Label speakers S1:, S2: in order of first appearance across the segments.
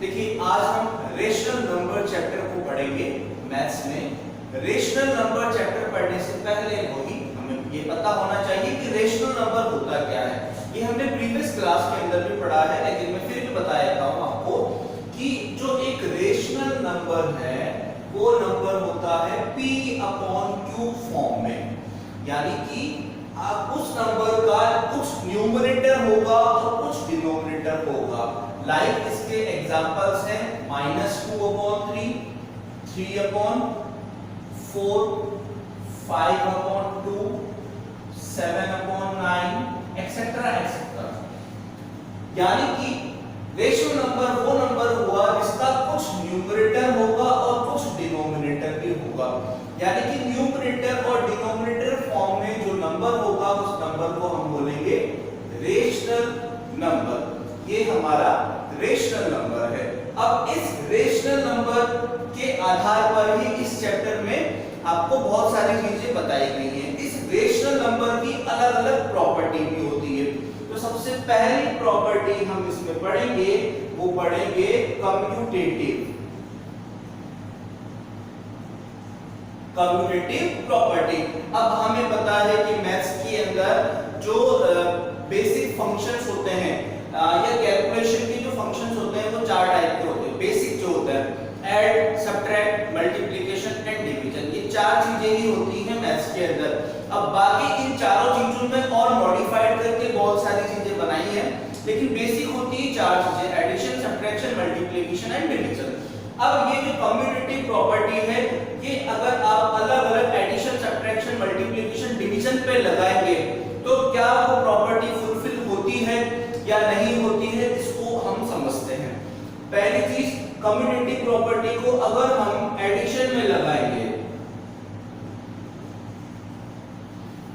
S1: देखिए आज हम रेशनल नंबर चैप्टर को पढ़ेंगे मैथ्स में। रेशनल नंबर चैप्टर पढ़ने से पहले हमें ये पता होना चाहिए कि रेशनल नंबर होता क्या है। ये हमने प्रीवियस क्लास के अंदर भी पढ़ा है, लेकिन मैं फिर भी बता देता हूँ आपको कि जो एक रेशनल नंबर है वो नंबर होता है p/q फॉर्म में, यानी कि आप उस नंबर का कुछ न्यूमरेटर होगा और कुछ डिनोमिनेटर होगा। लाइक इसके एग्जांपल्स हैं -2/3, 3/4, 5/2, 7/9 एक्सेट्रा एक्सेट्रा। यानी कि रेशियो नंबर वो नंबर हुआ जिसका कुछ न्यूमरेटर होगा और कुछ डिनोमिनेटर भी होगा। यानी कि न्यूमरेटर और डिनोमिनेटर फॉर्म में जो नंबर होगा उस नंबर को हम बोलेंगे रेशनल नंबर। ये हमारा रेशनल नंबर है। अब इस रेशनल नंबर के आधार पर ही इस चैप्टर में आपको बहुत सारी चीजें बताई गई हैं। इस रेशनल नंबर की अलग अलग प्रॉपर्टी भी होती है। तो सबसे पहली प्रॉपर्टी हम इसमें पढ़ेंगे, वो पढ़ेंगे कम्यूटेटिव प्रॉपर्टी। अब हमें पता है कि मैथ्स के अंदर जो बेसिक फंक्शंस होते हैं या कैलकुलेशन के जो फंक्शंस होते हैं वो चार टाइप के होते हैं। बेसिक जो होता है add, subtract, multiplication and division, ये चार चीजें ही होती हैं मैथ्स के अंदर। अब बाकी इन चारों चीजों में और मॉडिफाइड करके बहुत सारी चीजें बनाई हैं, लेकिन बेसिक होती है चार चीजें: addition, subtraction, multiplication and division. अब ये जो कम्यूटेटिव प्रॉपर्टी है, ये अगर आप अलग अलग एडिशन, सब्ट्रैक्शन, मल्टीप्लिकेशन, डिवीजन पे लगाएंगे तो क्या वो प्रॉपर्टी फुलफिल होती है या नहीं होती है, इसको हम समझते हैं। पहली चीज, कम्यूटेटिव प्रॉपर्टी को अगर हम एडिशन में लगाएंगे,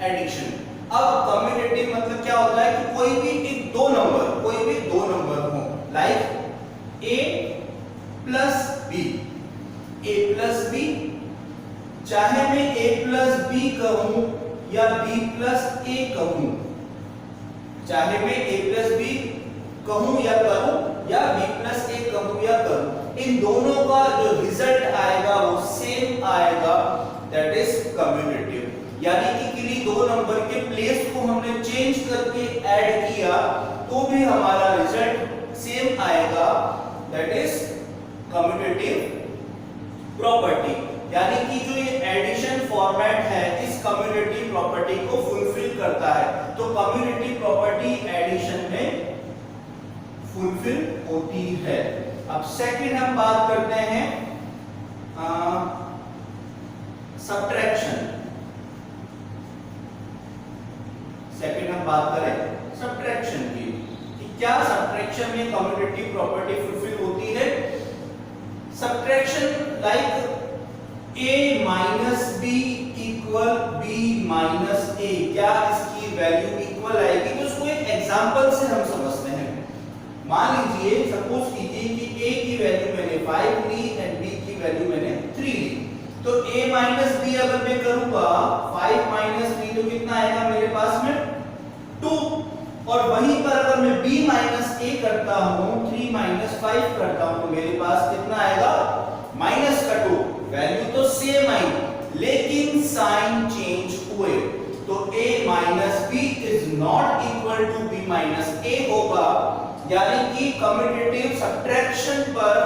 S1: एडिशन। अब कम्यूटेटिव मतलब क्या होता है कि कोई भी दो नंबर हो, लाइक a प्लस b, चाहे मैं a प्लस b कहूं या b प्लस a कहूं, चाहे मैं a प्लस b कहूं या करूं या b प्लस a कहूं या करूं, इन दोनों का जो रिजल्ट आएगा वो सेम आएगा, दैट इज कम्यूटेटिव। यानी कि किसी दो नंबर के प्लेस को हमने चेंज करके ऐड किया तो भी हमारा रिजल्ट सेम आएगा, दैट इज कम्यूटेटिव प्रॉपर्टी। यानी कि जो ये एडिशन फॉर्मेट है इस कम्यूटेटिव प्रॉपर्टी को फुलफिल करता है। तो कम्यूटेटिव प्रॉपर्टी एडिशन में फुलफिल होती है। अब सेकंड हम बात करते हैं सब्ट्रैक्शन। सेकंड हम बात करें सब्ट्रैक्शन की, कि क्या सब्ट्रैक्शन में कम्यूटेटिव प्रॉपर्टी फुलफिल होती है। Subtraction like a minus b equal b minus a, क्या इसकी वैल्यू इक्वल आएगी? तो इसको एक एग्जांपल से हम समझते हैं। मान लीजिए, सपोज कीजिए कि a की वैल्यू मैंने 5 ली एंड b की वैल्यू मैंने 3 ली। तो a माइनस b अगर मैं करूंगा 5 माइनस 3 तो कितना आएगा मेरे पास में 2, और वहीं पर अगर मैं b माइनस a करता हूं, 3 माइनस 5 करता हूं, तो मेरे पास कितना आएगा माइनस का 2। वैल्यू तो सेम आई लेकिन साइन चेंज हुए, तो a minus b is not equal to b minus a होगा। यानी कि कम्यूटेटिव सब्ट्रैक्शन पर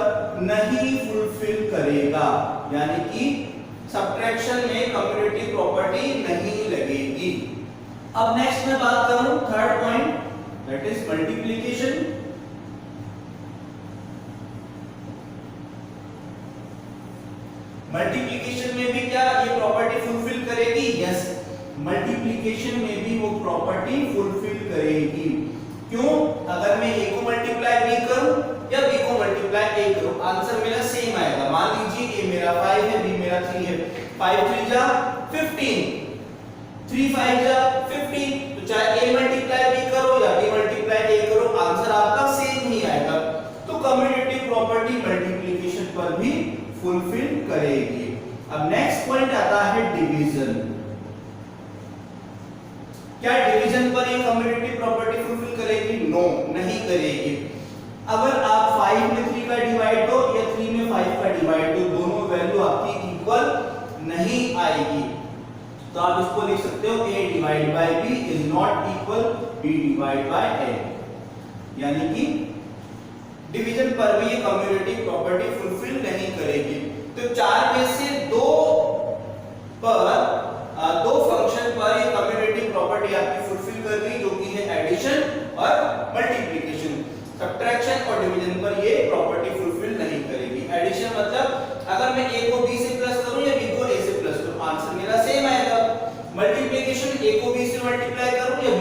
S1: नहीं फुलफिल करेगा, यानी कि सब्ट्रैक्शन में कम्यूटेटिव प्रॉपर्टी नहीं लगेगी। अब नेक्स्ट मैं बात करूं third point, that is multiplication. Multiplication में भी क्या ये प्रॉपर्टी फुलफिल करेगी? यस, मल्टीप्लिकेशन में भी वो प्रॉपर्टी फुलफिल करेगी। क्यों? अगर मैं a को मल्टीप्लाई b करूं या b को मल्टीप्लाई a करूं, आंसर मेरा सेम आएगा। मान लीजिए a मेरा 5 है, b मेरा 3 है, 5 3 जा 15, 3 5 जा 15, तो चाहे a मल्टीप्लाई b करो या b मल्टीप्लाई a करो, आंसर आपका सेम ही आएगा। तो कम्यूटेटिव प्रॉपर्टी मल्टीप्लिकेशन पर भी फुलफिल करेगी। अब नेक्स्ट पॉइंट आता है डिवीजन। क्या डिवीजन पर ये कम्यूटेटिव प्रॉपर्टी फुलफिल करेगी? नो, नहीं करेगी। अगर आप 5 में 3 का तो आप इसको लिख सकते हो a divide by b is not equal b divide by a, यानी कि डिवीजन पर भी ये कम्यूटेटिव प्रॉपर्टी फुलफिल नहीं करेगी। तो चार में से दो फंक्शन पर ये कम्यूटेटिव प्रॉपर्टी आपकी फुलफिल कर गई, जो कि है एडिशन और मल्टीप्लिकेशन। सब्ट्रैक्शन और डिवीजन पर ये प्रॉपर्टी फुलफिल नहीं करेगी। एडिशन मतलब अगर मैं a को b से प्लस करूं या b को a से प्लस करूं, आंसर मेरा सेम आएगा। मल्टीप्लिकेशन a को b से मल्टीप्लाई करूं या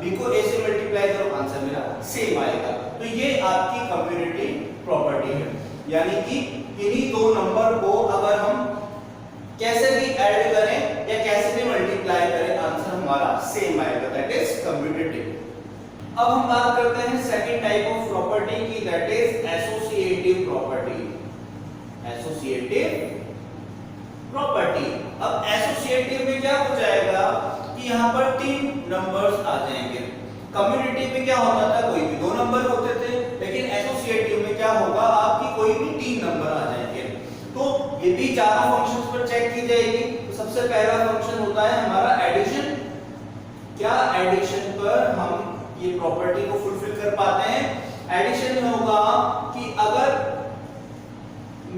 S1: b को a से मल्टीप्लाई करूं, आंसर मेरा सेम आएगा। तो ये आपकी कम्यूटेटिव प्रॉपर्टी है, यानी कि इन्हीं दो नंबर को अगर हम कैसे भी ऐड करें या कैसे भी मल्टीप्लाई करें, आंसर हमारा सेम आएगा, दैट इज कम्यूटेटिव। अब हम बात करते हैं सेकंड टाइप ऑफ प्रॉपर्टी की, that is associative property. Associative property, अब एसोसिएटिव में क्या हो जाएगा कि यहाँ पर तीन नंबर्स आ जाएंगे। कम्यूटेटिव में क्या होता था, कोई भी दो नंबर होते थे, लेकिन एसोसिएटिव में क्या होगा, आपकी कोई भी तीन नंबर आ जाएंगे। तो ये भी चारों फंक्शंस पर चेक की जाएगी। तो सबसे पहला फंक्शन होता है हमारा एडिशन। क्या एडिशन पर हम ये प्रॉपर्टी को फुलफिल कर पाते हैं? एडिशन में होगा कि अगर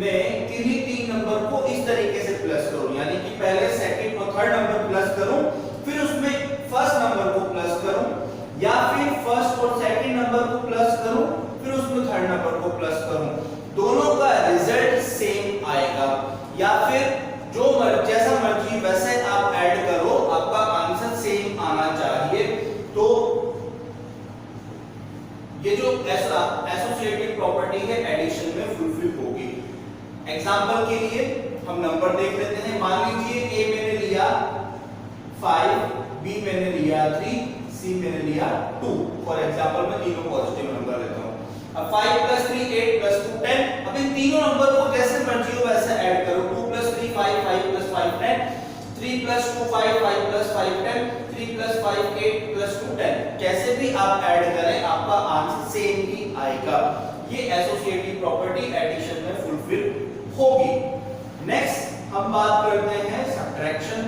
S1: मैं किन्हीं तीन नंबर को इस तरीके से प्लस करूं, यानी कि पहले सेकंड और थर्ड नंबर प्लस करूं, फिर उसमें फर्स्ट नंबर को प्लस करूं, या फिर फर्स्ट और सेकंड नंबर को प्लस करूं, फिर उसमें थर्ड नंबर को प्लस करूं, दोनों का रिजल्ट सेम आएगा। या फिर जो जैसा मर्जी वैसे आप ऐड करो, आपका आंसर सेम आना चाहिए। तो ये जो एसोसिएटिव प्रॉपर्टी है एडिशन में फुलफिल होगी। एग्जांपल के लिए हम नंबर देख लेते हैं। मान लीजिए a मैंने लिया 5, b मैंने लिया 3, c मैंने लिया 2। फॉर एग्जांपल मैं तीनों पॉजिटिव नंबर लेता हूं। अब 5 + 3 8 + 2 10। अब इन तीनों नंबर को जैसे मर्जी हो वैसे ऐड करो। 2 + 3 5, 5 + 5 10, 3 + 2 5, 5 + 5 10, 3 + 5 8 + 2 10। कैसे भी आप ऐड करें, आपका आंसर सेम ही आएगा। ये एसोसिएटिव प्रॉपर्टी एडिशन में फुलफिल होगी। नेक्स्ट हम बात करते हैं सब्ट्रैक्शन।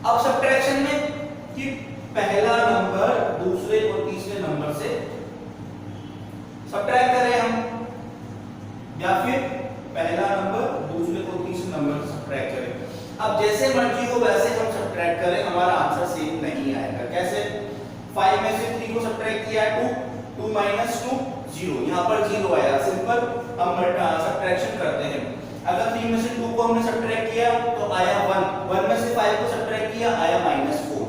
S1: अब सब्ट्रैक्शन में कि पहला नंबर दूसरे और तीसरे नंबर से सब्ट्रैक्ट करें हम, या फिर पहला नंबर दूसरे और तीसरे नंबर से सब्ट्रैक्ट करें। अब जैसे मर्जी हो वैसे हम सब्ट्रैक्ट करें, हमारा आंसर सेम नहीं आएगा। कैसे? 5 में से 3 को सब्ट्रैक्ट किया 2, 2 - 2 0, यहाँ पर 0 आया। सिंपल हम सब्ट्रैक्शन करते हैं। अगर 3 में से 2 को हमने सब्ट्रैक्ट किया तो आया 1, 1 में से 5 को सब्ट्रैक्ट किया आया -4।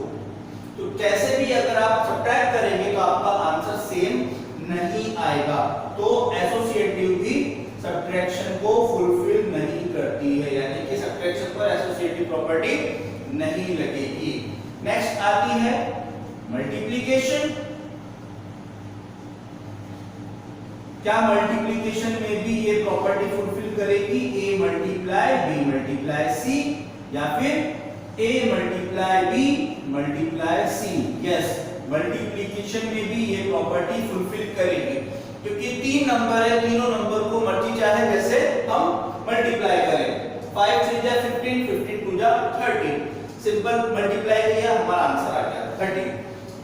S1: तो कैसे भी अगर आप सब्ट्रैक्ट करेंगे तो आपका आंसर सेम नहीं आएगा। तो एसोसिएटिव भी सब्ट्रैक्शन को फुलफिल नहीं करती है, यानी कि सब्ट्रैक्शन पर एसोसिएटिव प्रॉपर्टी नहीं लगेगी। नेक्स्ट आती है मल्टीप्लिकेशन। क्या मल्टीप्लिकेशन में भी ये प्रॉपर्टी फुलफिल करेगी? a multiply b multiply c, या फिर a multiply b multiply c। Yes, multiplication में भी ये प्रॉपर्टी फुलफिल करेगी, क्योंकि तीन नंबर है, तीनों नंबर को मर्जी चाहे जैसे हम मल्टीप्लाई करें। 5 3 जा 15, 15 2 जा 30। सिंपल मल्टीप्लाई किया, हमारा आंसर आ गया 30।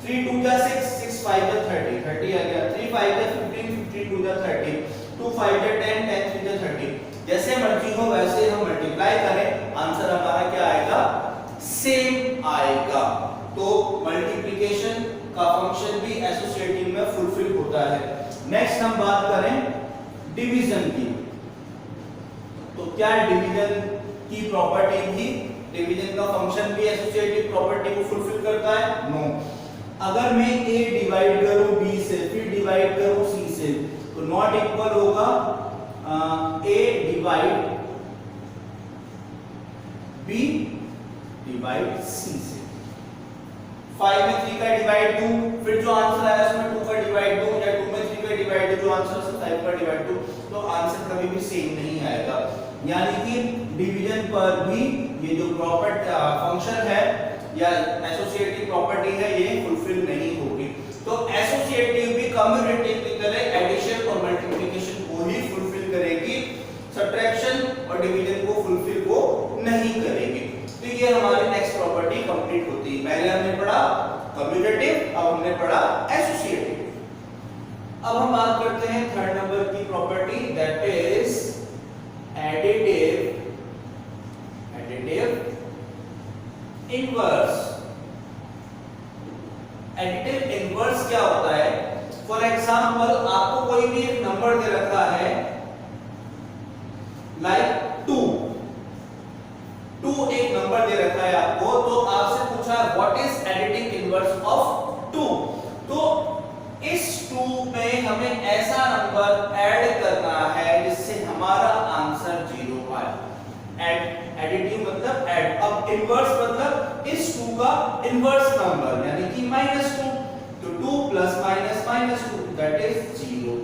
S1: 3 2 जा 6, 6 5 जा 30, 30 आ गया। 3 5 जा 15, 15 2 जा 30, 2 5 जा 10, 10 3 जा 30। जैसे मर्जी हो वैसे हम मल्टीप्लाई करें, आंसर हमारा क्या आएगा? सेम आएगा। तो मल्टीप्लिकेशन का फंक्शन भी एसोसिएटिव में फुलफिल होता है। नेक्स्ट हम बात करें डिवीजन की। तो क्या डिवीजन की प्रॉपर्टी भी, डिवीजन का फंक्शन भी एसोसिएटिव प्रॉपर्टी को फुलफिल करता है? नो। अगर मैं a डिवाइड करूं b से, फिर डिवाइड करूं c से, तो नॉट इक्वल होगा a divide b divide c से। 5 में 3 का डिवाइड दूं, फिर जो आंसर आया उसमें 2 का डिवाइड दूं, या 2 में 3 का डिवाइड दूं, जो आंसर से 5 का डिवाइड दूं, तो आंसर कभी भी सेम नहीं आएगा। यानी कि डिवीजन पर भी ये जो प्रॉपर्टी फंक्शन है या एसोसिएटिव प्रॉपर्टी है, ये फुलफिल नहीं होगी। तो एसोसिएटिव भी कम्यूटेटिव की तरह एडिशन और मल्टीप्लिकेशन को ही फुलफिल करेगी। सब्ट्रैक्शन और पड़ा एसोसिएटिव। अब हम बात करते हैं थर्ड नंबर की property, that is additive inverse. Additive inverse क्या होता है? फॉर एग्जांपल आपको कोई भी एक नंबर दे रखा है लाइक 2 एक नंबर दे रखा है आपको, तो आपसे पूछा what is additive inverse of 2। तो इस 2 में हमें ऐसा नंबर ऐड करना है जिससे हमारा आंसर 0 आए। एडिटिव मतलब ऐड, अब इनवर्स मतलब इस 2 का इनवर्स नंबर यानी कि -2, तो 2 + -2 दैट इज 0।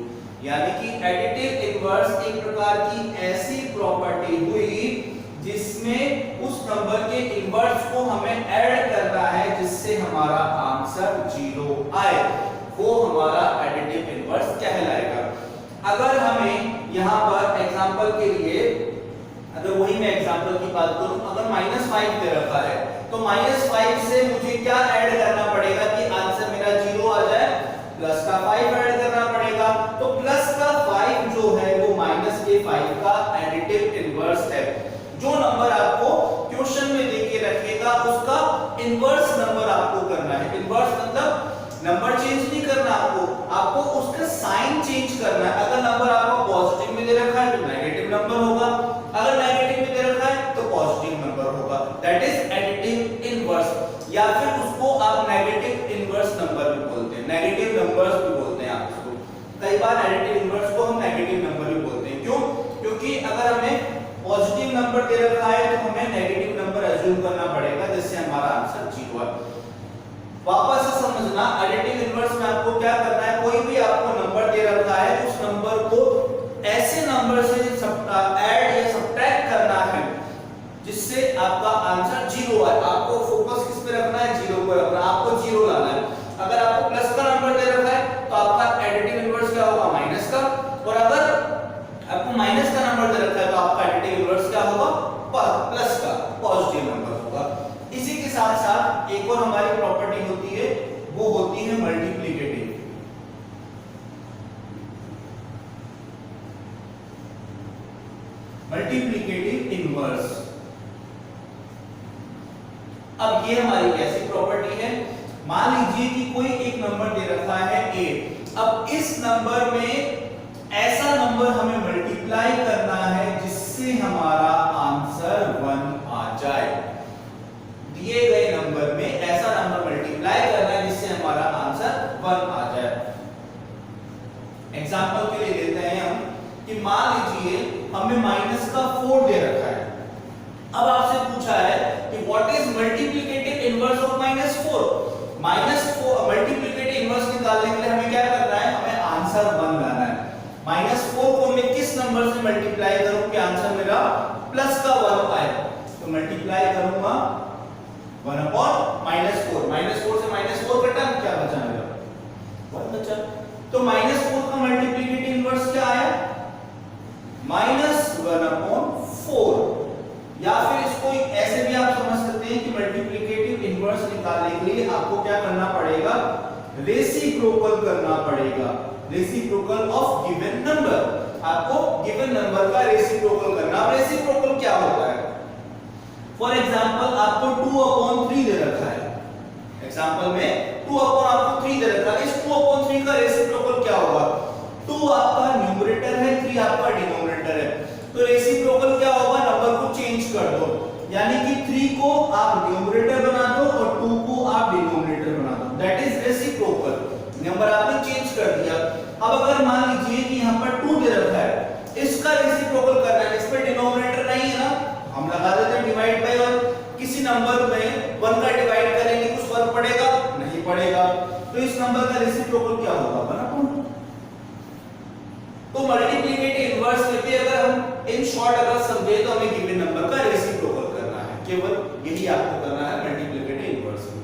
S1: यानी कि एडिटिव इनवर्स एक प्रकार की ऐसी प्रॉपर्टी हुई जिसमें उस नंबर के इनवर्स को हमें ऐड करना है जिससे हमारा आंसर 0 आए, वो हमारा एडिटिव इनवर्स कहलाएगा। अगर हमें यहां पर एग्जांपल के लिए, अगर वही मैं एग्जांपल की बात करूं, अगर -5 दे रखा है तो -5 से मुझे क्या ऐड करना पड़ेगा कि आंसर मेरा 0 आ जाए? प्लस का 5 ऐड करना पड़ेगा। तो प्लस का 5 जो है वो -5 का एडिटिव इनवर्स है। जो नंबर आपको क्वेश्चन में देके रखेगा उसका इनवर्स नंबर आपको करना है। इनवर्स मतलब नंबर चेंज नहीं करना आपको उसका साइन चेंज करना है। अगर नंबर आपको पॉजिटिव में दे रखा है तो नेगेटिव नंबर होगा, अगर नेगेटिव में दे रखा है तो पॉजिटिव नंबर होगा, दैट इज एडिटिव इनवर्स। या फिर उसको आप नेगेटिव इनवर्स नंबर भी बोलते हैं, नेगेटिव नंबर्स भी बोलते हैं आप इसको। कई बार एडिटिव इनवर्स को हम नेगेटिव नंबर भी बोलते हैं। क्यों? क्योंकि अगर हमें पॉजिटिव नंबर दे रखा है तो हमें नेगेटिव नंबर अज्यूम करना पड़ेगा जिससे हमारा आंसर 0 आए। वापस से समझना, एडिटिव इनवर्स में आपको क्या करना है, कोई भी आपको नंबर दे रखा है उस नंबर को ऐसे नंबर से ऐड या सब्ट्रैक्ट करना है जिससे आपका आंसर 0 आए। आपको फोकस किस पे रखना है? 0 पर रखना, आपको 0 लाना है। अगर आपको प्लस का नंबर दे रखा है तो आपका एडिटिव इनवर्स क्या होगा? माइनस का। और अगर आपको माइनस का नंबर दे रखा है तो आपका एडिटिव इनवर्स क्या होगा? प्लस का, पॉजिटिव नंबर होगा। इसी के साथ साथ एक और हमारी प्रॉपर्टी होती है, वो होती है मल्टीप्लिकेटिव। Multiplicative inverse. अब ये हमारी कैसी प्रॉपर्टी है? मान लीजिए कि कोई एक नंबर दे रखा है a, अब इस नंबर में ऐसा नंबर हमें मल्टीप्लाई करना है जिससे हमारा आंसर 1 आ जाए। दिए गए नंबर में ऐसा नंबर मल्टीप्लाई करना है जिससे हमारा आंसर 1 आ जाए। एग्जांपल के लिए लेते हैं हम कि मान लीजिए हमें -4 दे रखा है। अब आपसे पूछा है कि what is multiplicative inverse of -4। -4 multiplicative inverse निकालने के लिए हमें क्या करना है? हमें आंसर 1 लाना है। -4 को मैं किस नंबर से मल्टीप्लाई करूं कि आंसर मेरा प्लस का 1 आए? तो मल्टीप्लाई करूंगा 1/-4। -4 से -4 कटा, क्या बचा मेरा? 1 बचा। तो -4 का मल्टीप्लिकेटिव इनवर्स क्या आया? -1/4। या फिर इसको ऐसे भी आप समझ सकते हैं कि मल्टीप्लिकेटिव इनवर्स निकालने के लिए आपको क्या करना पड़ेगा? रेसिप्रोकल करना पड़ेगा। रेसिप्रोकल ऑफ गिवन नंबर, आपको गिवन नंबर का रेसिप्रोकल करना। अब रेसिप्रोकल क्या होता है? फॉर एग्जांपल आपको 2/3 दे रखा है, एग्जांपल में 2/3 दे रखा है। इस 2/3 का रेसिप्रोकल क्या होगा? 2 आपका न्यूमरेटर है, 3 आपका डिनोमिनेटर है, तो रेसिप्रोकल क्या होगा? नंबर को चेंज कर दो, यानी कि 3 को आप न्यूमरेटर बना दो और 2 को आप डिनोमिनेटर बना दो, दैट इज रेसिप्रोकल। नंबर आपने चेंज कर दिया। अब अगर मान लीजिए कि यहां पर 2 दे रखा है, इसका रेसिप्रोकल करना है, इस पे डिनोमिनेटर नहीं है ना, हम लगा देते हैं डिवाइड बाय 1। किसी नंबर में 1 का डिवाइड करेंगे कुछ फर्क पड़ेगा? नहीं पड़ेगा। तो इस नंबर का रेसिप्रोकल क्या होगा? 1/2। तो मल्टीप्लिकेटिव इनवर्स में भी अगर हम इन शॉर्ट अगर समझे तो हमें गिवन नंबर का रेसिप्रोकल करना है, केवल यही आपको करना है मल्टीप्लिकेटिव इनवर्स में।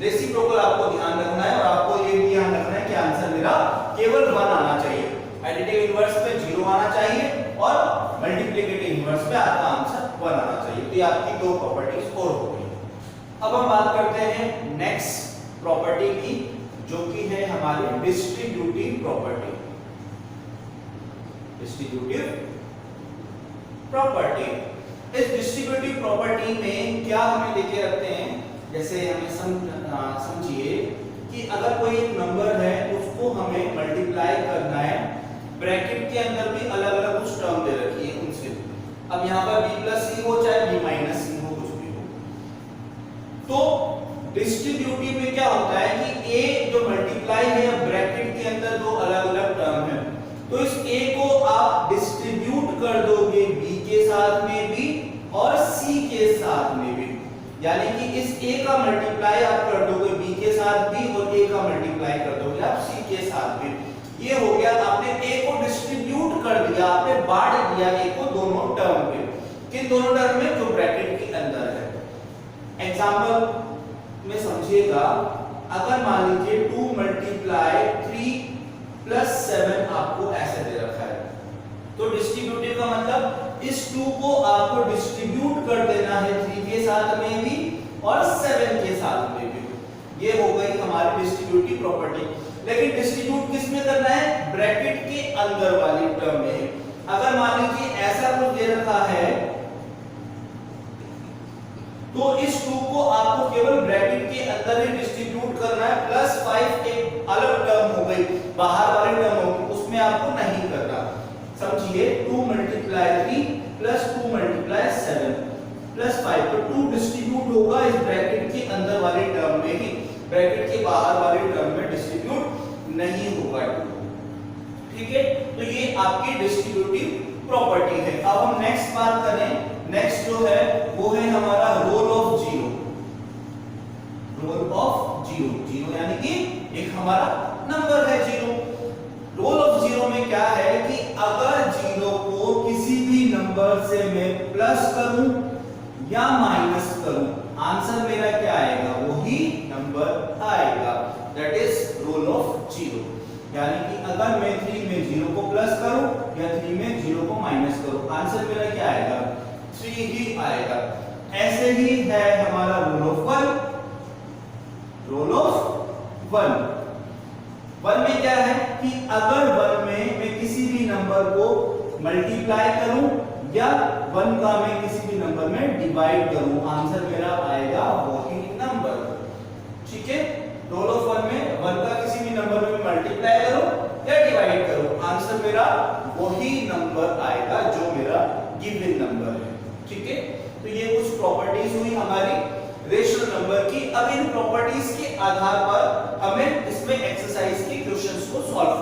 S1: रेसिप्रोकल आपको ध्यान रखना है और आपको ये भी ध्यान रखना है कि आंसर मेरा केवल 1 आना चाहिए। एडिटिव इनवर्स पे 0 आना चाहिए और मल्टीप्लिकेटिव इनवर्स पे आपका आंसर 1 आना चाहिए। तो ये आपकी दो प्रॉपर्टीज और हो गई। अब हम बात करते हैं नेक्स्ट प्रॉपर्टी की, जो कि है हमारी डिस्ट्रीब्यूटिव प्रॉपर्टी। डिस्ट्रीब्यूटिव प्रॉपर्टी, इस डिस्ट्रीब्यूटिव प्रॉपर्टी में क्या हमें लेके रखते हैं, जैसे हमें समझिए कि अगर कोई एक नंबर है उसको हमें मल्टीप्लाई करना है, ब्रैकेट के अंदर भी अलग अलग कुछ टर्म दे रखी है उनसे। अब यहाँ पर b प्लस सी हो चाहे b माइनस सी हो, कुछ भी हो, तो डिस्ट्रीब्यूटिव में क्या होता है कि a जो मल्टीप्लाई है ब्रैकेट के अंदर दो अलग अलग टर्म है, तो इस a को आप डिस्ट्रीब्यूट कर दोगे b के साथ में भी और c के साथ में भी, यानी कि इस a का मल्टीप्लाई आप कर दोगे b के साथ भी और a का मल्टीप्लाई कर दोगे आप c के साथ भी। ये हो गया, आपने a को डिस्ट्रीब्यूट कर दिया, आपने बांट दिया a को दोनों टर्म पे। किन दोनों टर्म में? जो ब्रैकेट के अंदर है। एग्जांपल में समझिएगा, अगर मान लीजिए 2 मल्टीप्लाई 3 प्लस 7 आपको ऐसे दे रखा है, तो डिस्ट्रीब्यूटिव का मतलब इस 2 को आपको डिस्ट्रीब्यूट कर देना है 3 के साथ में भी और 7 के साथ में भी। ये हो गई हमारी डिस्ट्रीब्यूटिव प्रॉपर्टी। लेकिन डिस्ट्रीब्यूट किस में करना है? ब्रैकेट के अंदर वाली टर्म में। अगर मान लीजिए ऐसा कुछ दे रखा है, तो इस 2 को आपको केवल ब्रैकेट के अंदर ही डिस्ट्रीब्यूट करना है, प्लस 5 एक अलग टर्म हो गई, बाहर वाली टर्म होगी, उसमें आपको नहीं करना। समझिए 2 मल्टीप्लाई 3 प्लस 2 मल्टीप्लाई 7 प्लस 5, तो 2 डिस्ट्रीब्यूट होगा इस ब्रैकेट के अंदर वाली टर्म में ही, ब्रैकेट के बाहर वाली टर्म में डिस्ट्रीब्यूट नहीं होगा। ठीक है, तो ये आपकी डिस्ट्रीब्यूटिव प्रॉपर्टी है। अब हम नेक्स्ट बात करें, नेक्स्ट जो है वो है हमारा role of zero. Role of zero, zero यानी कि एक हमारा नंबर है जीरो। रोल ऑफ जीरो में क्या है कि अगर जीरो को किसी भी नंबर से मैं प्लस करूं या माइनस करूं, आंसर मेरा क्या आएगा? वही नंबर आएगा, that is role of zero. यानी कि अगर मैं 3 में 0 को प्लस करूं या 3 में 0 को माइनस करूं, आंसर मेरा क्या आएगा? 3 ही आएगा। ऐसे ही है हमारा रोल ऑफ 1। रोल ऑफ 1 में क्या है कि अगर 1 में मैं किसी भी नंबर को मल्टीप्लाई करूं या 1 का मैं किसी भी नंबर में डिवाइड करूं, आंसर मेरा आएगा वही नंबर। ठीक है, रोल ऑफ 1 में 1 का किसी भी नंबर में मल्टीप्लाई करो या डिवाइड करो, आंसर मेरा वही नंबर आएगा जो मेरा गिवन नंबर है। ठीक है, तो ये कुछ प्रॉपर्टीज हुई हमारी रेशनल नंबर की। अब इन प्रॉपर्टीज के आधार पर हमें इसमें एक्सरसाइज के क्वेश्चंस को सॉल्व